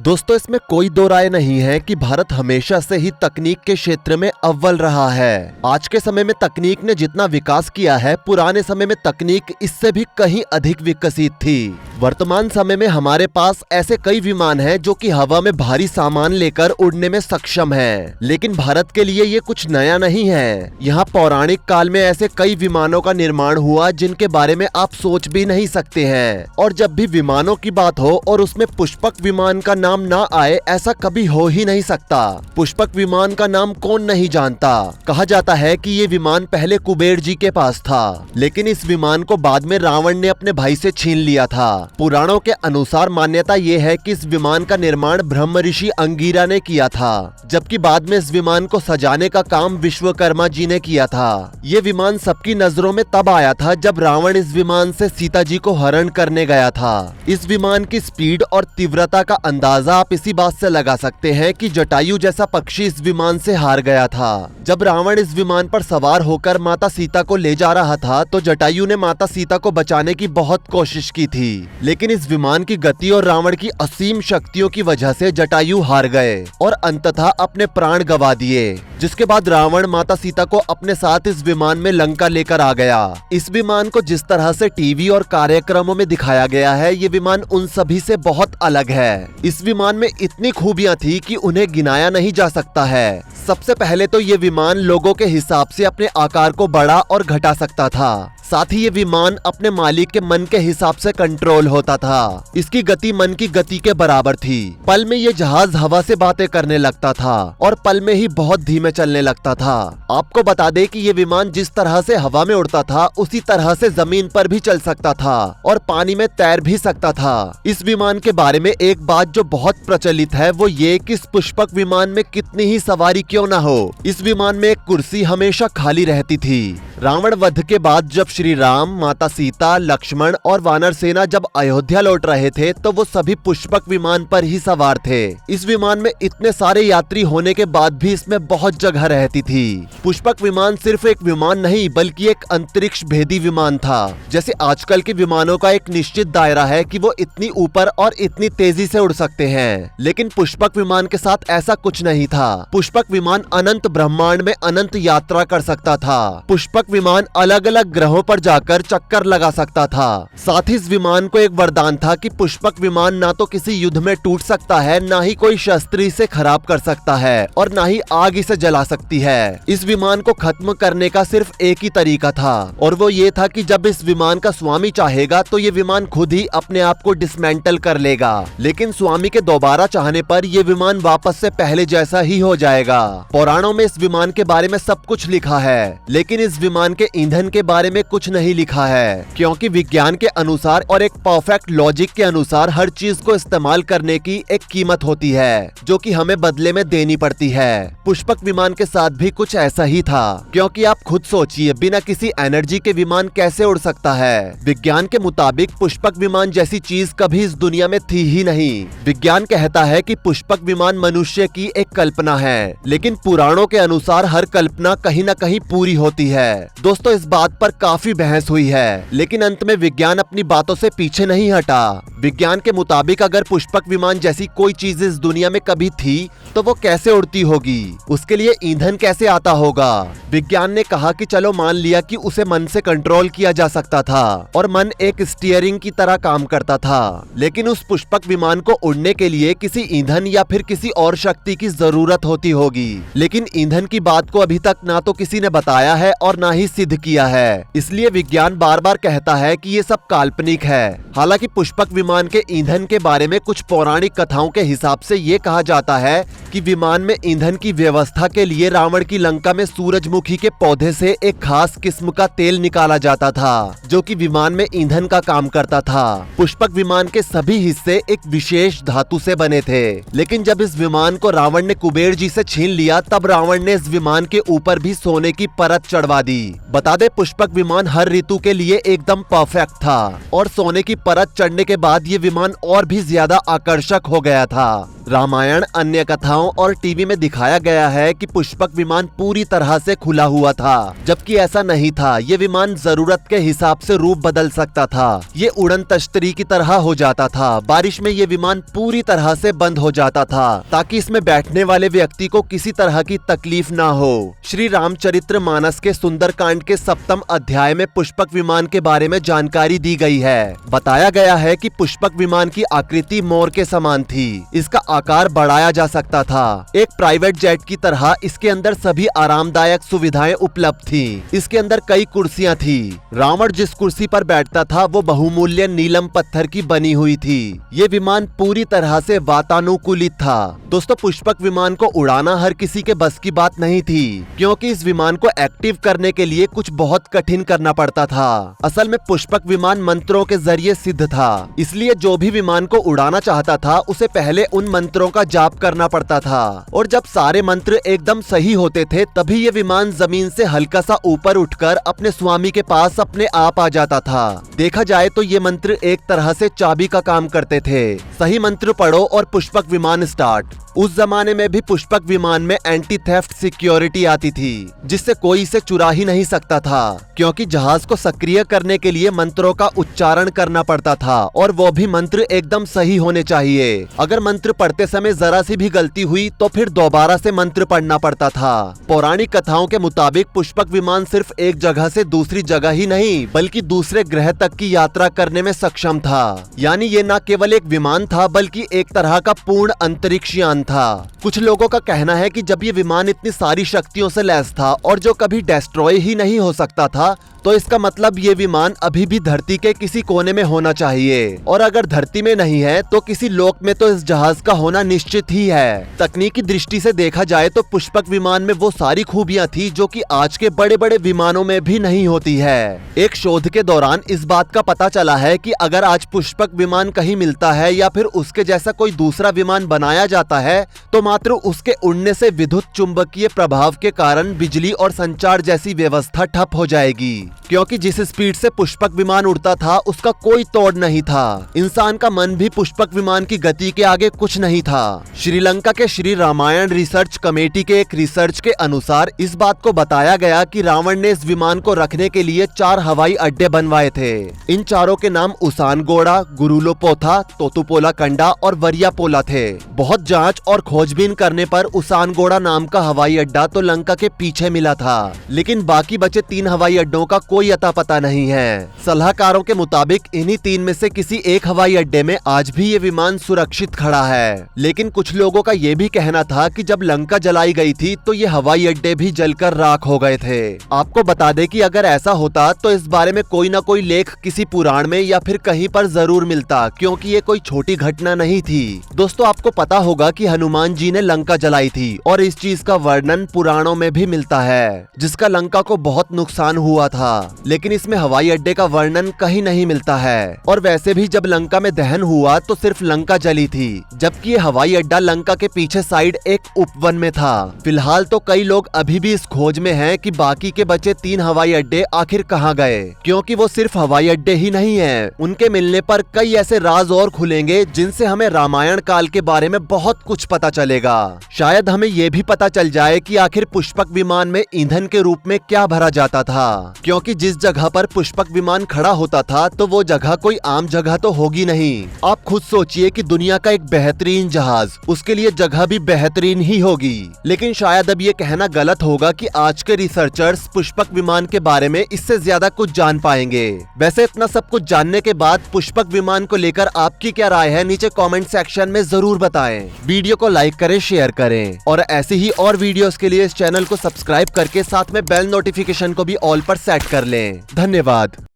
दोस्तों इसमें कोई दो राय नहीं है कि भारत हमेशा से ही तकनीक के क्षेत्र में अव्वल रहा है। आज के समय में तकनीक ने जितना विकास किया है, पुराने समय में तकनीक इससे भी कहीं अधिक विकसित थी। वर्तमान समय में हमारे पास ऐसे कई विमान हैं जो कि हवा में भारी सामान लेकर उड़ने में सक्षम हैं। लेकिन भारत के लिए ये कुछ नया नहीं है। यहाँ पौराणिक काल में ऐसे कई विमानों का निर्माण हुआ जिनके बारे में आप सोच भी नहीं सकते हैं। और जब भी विमानों की बात हो और उसमें पुष्पक विमान का नाम ना आए, ऐसा कभी हो ही नहीं सकता। पुष्पक विमान का नाम कौन नहीं जानता। कहा जाता है कि ये विमान पहले कुबेर जी के पास था, लेकिन इस विमान को बाद में रावण ने अपने भाई से छीन लिया था। पुराणों के अनुसार मान्यता ये है कि इस विमान का निर्माण ब्रह्म ऋषि अंगिरा ने किया था, जबकि बाद में इस विमान को सजाने का काम विश्वकर्मा जी ने किया था। ये विमान सबकी नजरों में तब आया था जब रावण इस विमान से सीता जी को हरण करने गया था। इस विमान की स्पीड और तीव्रता का अंदाजा आप इसी बात से लगा सकते हैं कि जटायु जैसा पक्षी इस विमान से हार गया था। जब रावण इस विमान पर सवार होकर माता सीता को ले जा रहा था तो जटायु ने माता सीता को बचाने की बहुत कोशिश की थी, लेकिन इस विमान की गति और रावण की असीम शक्तियों की वजह से जटायु हार गए और अंततः अपने प्राण गंवा दिए। जिसके बाद रावण माता सीता को अपने साथ इस विमान में लंका लेकर आ गया। इस विमान को जिस तरह से टीवी और कार्यक्रमों में दिखाया गया है, ये विमान उन सभी से बहुत अलग है। इस विमान में इतनी खूबियां थी कि उन्हें गिनाया नहीं जा सकता है। सबसे पहले तो ये विमान लोगों के हिसाब से अपने आकार को बढ़ा और घटा सकता था। साथ ही ये विमान अपने मालिक के मन के हिसाब से कंट्रोल होता था। इसकी गति मन की गति के बराबर थी। पल में ये जहाज हवा से बातें करने लगता था और पल में ही बहुत धीमे चलने लगता था। आपको बता दें कि ये विमान जिस तरह से हवा में उड़ता था, उसी तरह से जमीन पर भी चल सकता था और पानी में तैर भी सकता था। इस विमान के बारे में एक बात जो बहुत प्रचलित है वो ये कि इस पुष्पक विमान में कितनी ही सवारी क्यों न हो, इस विमान में एक कुर्सी हमेशा खाली रहती थी। रावण वध के बाद जब श्री राम, माता सीता, लक्ष्मण और वानर सेना जब अयोध्या लौट रहे थे तो वो सभी पुष्पक विमान पर ही सवार थे। इस विमान में इतने सारे यात्री होने के बाद भी इसमें बहुत जगह रहती थी। पुष्पक विमान सिर्फ एक विमान नहीं बल्कि एक अंतरिक्ष भेदी विमान था। जैसे आजकल के विमानों का एक निश्चित दायरा है कि वो इतनी ऊपर और इतनी तेजी से उड़ सकते हैं, लेकिन पुष्पक विमान के साथ ऐसा कुछ नहीं था। पुष्पक विमान अनंत ब्रह्मांड में अनंत यात्रा कर सकता था। पुष्पक विमान अलग अलग ग्रहों पर जाकर चक्कर लगा सकता था। साथ ही इस विमान को एक वरदान था कि पुष्पक विमान ना तो किसी युद्ध में टूट सकता है, ना ही कोई शस्त्र इसे खराब कर सकता है और ना ही आग इसे जला सकती है। इस विमान को खत्म करने का सिर्फ एक ही तरीका था और वो ये था कि जब इस विमान का स्वामी चाहेगा तो ये विमान खुद ही अपने आप को डिसमेंटल कर लेगा, लेकिन स्वामी के दोबारा चाहने पर ये विमान वापस से पहले जैसा ही हो जाएगा। पुराणों में इस विमान के बारे में सब कुछ लिखा है, लेकिन इस विमान के ईंधन के बारे में कुछ नहीं लिखा है, क्योंकि विज्ञान के अनुसार और एक परफेक्ट लॉजिक के अनुसार हर चीज को इस्तेमाल करने की एक कीमत होती है जो कि हमें बदले में देनी पड़ती है। पुष्पक विमान के साथ भी कुछ ऐसा ही था, क्योंकि आप खुद सोचिए बिना किसी एनर्जी के विमान कैसे उड़ सकता है। विज्ञान के मुताबिक पुष्पक विमान जैसी चीज कभी इस दुनिया में थी ही नहीं। विज्ञान कहता है कि पुष्पक विमान मनुष्य की एक कल्पना है, लेकिन पुराणों के अनुसार हर कल्पना कहीं न कहीं पूरी होती है। दोस्तों इस बात पर काफी बहस हुई है, लेकिन अंत में विज्ञान अपनी बातों से पीछे नहीं हटा। विज्ञान के मुताबिक अगर पुष्पक विमान जैसी कोई चीज इस दुनिया में कभी थी तो वो कैसे उड़ती होगी, उसके लिए ईंधन कैसे आता होगा। विज्ञान ने कहा कि चलो मान लिया कि उसे मन से कंट्रोल किया जा सकता था और मन एक स्टीयरिंग की तरह काम करता था, लेकिन उस पुष्पक विमान को उड़ने के लिए किसी ईंधन या फिर किसी और शक्ति की जरूरत होती होगी। लेकिन ईंधन की बात को अभी तक ना तो किसी ने बताया है और ना ही सिद्ध किया है, इसलिए विज्ञान बार बार कहता है कि ये सब काल्पनिक है। हालांकि पुष्पक विमान के ईंधन के बारे में कुछ पौराणिक कथाओं के हिसाब से ये कहा जाता है कि विमान में ईंधन की व्यवस्था के लिए रावण की लंका में सूरजमुखी के पौधे से एक खास किस्म का तेल निकाला जाता था, जो कि विमान में ईंधन का काम करता था। पुष्पक विमान के सभी हिस्से एक विशेष धातु से बने थे, लेकिन जब इस विमान को रावण ने कुबेर जी से छीन लिया तब रावण ने इस विमान के ऊपर भी सोने की परत चढ़वा दी। बता दे पुष्पक विमान हर ऋतु के लिए एकदम परफेक्ट था और सोने की परत चढ़ने के बाद ये विमान और भी ज्यादा आकर्षक हो गया था। रामायण, अन्य कथाओं और टीवी में दिखाया गया है कि पुष्पक विमान पूरी तरह से खुला हुआ था, जबकि ऐसा नहीं था। ये विमान जरूरत के हिसाब से रूप बदल सकता था। ये उड़न तश्तरी की तरह हो जाता था। बारिश में ये विमान पूरी तरह से बंद हो जाता था ताकि इसमें बैठने वाले व्यक्ति को किसी तरह की तकलीफ ना हो। श्री रामचरित्र मानस के सुंदरकांड के 7वें अध्याय में पुष्पक विमान के बारे में जानकारी दी गई है। बताया गया है कि पुष्पक विमान की आकृति मोर के समान थी। इसका आकार बढ़ाया जा सकता था। एक प्राइवेट जेट की तरह इसके अंदर सभी आरामदायक सुविधाएं उपलब्ध थी। इसके अंदर कई कुर्सियां थी। रावण जिस कुर्सी पर बैठता था वो बहुमूल्य नीलम पत्थर की बनी हुई थी। ये विमान पूरी तरह से वातानुकूलित था। दोस्तों, पुष्पक विमान को उड़ाना हर किसी के बस की बात नहीं थी, क्योंकि इस विमान को एक्टिव करने के लिए कुछ बहुत कठिन करना पड़ता था। असल में पुष्पक विमान मंत्रों के जरिए सिद्ध था, इसलिए जो भी विमान को उड़ाना चाहता था उसे पहले उन मंत्रों का जाप करना पड़ता था। और जब सारे मंत्र एकदम सही होते थे तभी ये विमान जमीन से हल्का सा ऊपर उठकर अपने स्वामी के पास अपने आप आ जाता था। देखा जाए तो ये मंत्र एक तरह से चाबी का काम करते थे। सही मंत्र पढ़ो और पुष्पक विमान स्टार्ट। उस जमाने में भी पुष्पक विमान में एंटी थेफ्ट सिक्योरिटी आती थी, जिससे कोई इसे चुरा ही नहीं सकता था, क्योंकि जहाज को सक्रिय करने के लिए मंत्रों का उच्चारण करना पड़ता था, और वो भी मंत्र एकदम सही होने चाहिए। अगर मंत्र पढ़ते समय जरा सी भी गलती हुई तो फिर दोबारा से मंत्र पढ़ना पड़ता था। पौराणिक कथाओं के मुताबिक पुष्पक विमान सिर्फ एक जगह से दूसरी जगह ही नहीं बल्कि दूसरे ग्रह तक की यात्रा करने में सक्षम था। यानी ये न केवल एक विमान था बल्कि एक तरह का पूर्ण अंतरिक्ष यान था। कुछ लोगों का कहना है कि जब ये विमान इतनी सारी शक्तियों से लैस था और जो कभी डिस्ट्रॉय ही नहीं हो सकता था, तो इसका मतलब ये विमान अभी भी धरती के किसी कोने में होना चाहिए, और अगर धरती में नहीं है तो किसी लोक में तो इस जहाज का होना निश्चित ही है। तकनीकी दृष्टि से देखा जाए तो पुष्पक विमान में वो सारी खूबियां थी जो कि आज के बड़े बड़े विमानों में भी नहीं होती है। एक शोध के दौरान इस बात का पता चला है कि अगर आज पुष्पक विमान कहीं मिलता है या फिर उसके जैसा कोई दूसरा विमान बनाया जाता है तो मात्र उसके उड़ने से विद्युत चुंबकीय प्रभाव के कारण बिजली और संचार जैसी व्यवस्था ठप हो जाएगी, क्योंकि जिस स्पीड से पुष्पक विमान उड़ता था उसका कोई तोड़ नहीं था। इंसान का मन भी पुष्पक विमान की गति के आगे कुछ नहीं था। श्रीलंका के श्री रामायण रिसर्च कमेटी के एक रिसर्च के अनुसार इस बात को बताया गया कि रावण ने इस विमान को रखने के लिए 4 हवाई अड्डे बनवाए थे। इन चारों के नाम उसानगोड़ा, गुरुलोपोथा, तोतुपोला कंडा और वरियापोला थे। बहुत जांच और खोजबीन करने पर उसानगोड़ा नाम का हवाई अड्डा तो लंका के पीछे मिला था, लेकिन बाकी बचे 3 हवाई अड्डों का कोई अता पता नहीं है। सलाहकारों के मुताबिक इन्हीं 3 में से किसी एक हवाई अड्डे में आज भी ये विमान सुरक्षित खड़ा है। लेकिन कुछ लोगों का ये भी कहना था कि जब लंका जलाई गई थी तो ये हवाई अड्डे भी जलकर राख हो गए थे। आपको बता दें कि अगर ऐसा होता तो इस बारे में कोई ना कोई लेख किसी पुराण में या फिर कहीं पर जरूर मिलता, क्योंकि ये कोई छोटी घटना नहीं थी। दोस्तों, आपको पता होगा कि हनुमान जी ने लंका जलाई थी और इस चीज का वर्णन पुराणों में भी मिलता है, जिसका लंका को बहुत नुकसान हुआ था, लेकिन इसमें हवाई अड्डे का वर्णन कहीं नहीं मिलता है। और वैसे भी जब लंका में दहन हुआ तो सिर्फ लंका जली थी, जबकि ये हवाई अड्डा लंका के पीछे साइड एक उपवन में था। फिलहाल तो कई लोग अभी भी इस खोज में हैं कि बाकी के बचे 3 हवाई अड्डे आखिर कहां गए, क्योंकि वो सिर्फ हवाई अड्डे ही नहीं है, उनके मिलने पर कई ऐसे राज और खुलेंगे जिनसे हमें रामायण काल के बारे में बहुत कुछ पता चलेगा। शायद हमें ये भी पता चल जाए कि आखिर पुष्पक विमान में ईंधन के रूप में क्या भरा जाता था, क्योंकि जिस जगह पर पुष्पक विमान खड़ा होता था तो वो जगह कोई आम जगह तो होगी नहीं। आप खुद सोचिए कि दुनिया का एक बेहतरीन जहाज, उसके लिए जगह भी बेहतरीन ही होगी। लेकिन शायद अब ये कहना गलत होगा कि आज के रिसर्चर्स पुष्पक विमान के बारे में इससे ज्यादा कुछ जान पाएंगे। वैसे इतना सब कुछ जानने के बाद पुष्पक विमान को लेकर आपकी क्या राय है, नीचे कमेंट सेक्शन में जरूर बताएं। वीडियो को लाइक करें, शेयर करें, और ऐसे ही और वीडियोस के लिए इस चैनल को सब्सक्राइब करके साथ में बेल नोटिफिकेशन को भी ऑल पर सेट कर लें। धन्यवाद।